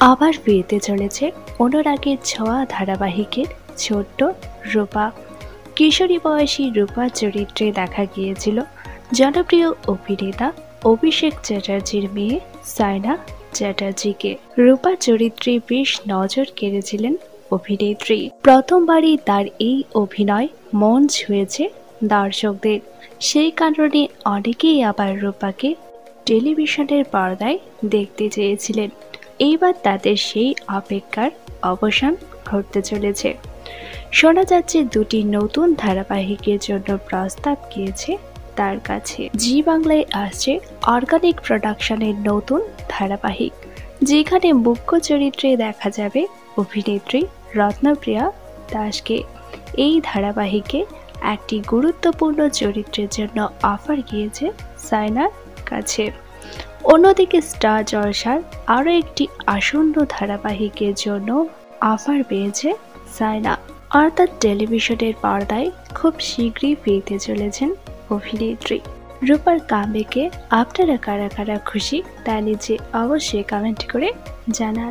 আবার ফিরতে চলেছে অনুরাগের ছোঁয়া ধারাবাহিকের ছোট্ট রূপা। কিশোরী বয়সী রূপা চরিত্রে দেখা গিয়েছিল জনপ্রিয় অভিনেতা অভিষেক চ্যাটার্জির মেয়ে সায়না চ্যাটার্জিকে। রূপা চরিত্রে বেশ নজর কেড়েছিলেন অভিনেত্রী। প্রথমবারই তার এই অভিনয় মন ছুঁয়েছে দর্শকদের। সেই কারণে অনেকেই আবার রূপাকে টেলিভিশনের পর্দায় দেখতে চেয়েছিলেন। এইবার তাদের সেই অপেক্ষার অবসান ঘটতে চলেছে। শোনা যাচ্ছে দুটি নতুন ধারাবাহিকের জন্য প্রস্তাব গিয়েছে তার কাছে। জি বাংলায় আসছে অর্গানিক প্রোডাকশনের নতুন ধারাবাহিক, যেখানে মুখ্য চরিত্রে দেখা যাবে অভিনেত্রী রত্নপ্রিয়া দাসকে। এই ধারাবাহিকে একটি গুরুত্বপূর্ণ চরিত্রের জন্য অফার গিয়েছে সায়নার কাছে। অন্যদিকে স্টার জলসার আরও একটি আসন্ন ধারাবাহিকের জন্য অফার পেয়েছে সায়না। অর্থাৎ টেলিভিশনের পর্দায় খুব শীঘ্রই ফিরতে চলেছেন অভিনেত্রী। রূপার কামব্যাকে আপনারা কারা কারা খুশি তা নিচে অবশ্যই কমেন্ট করে জানান।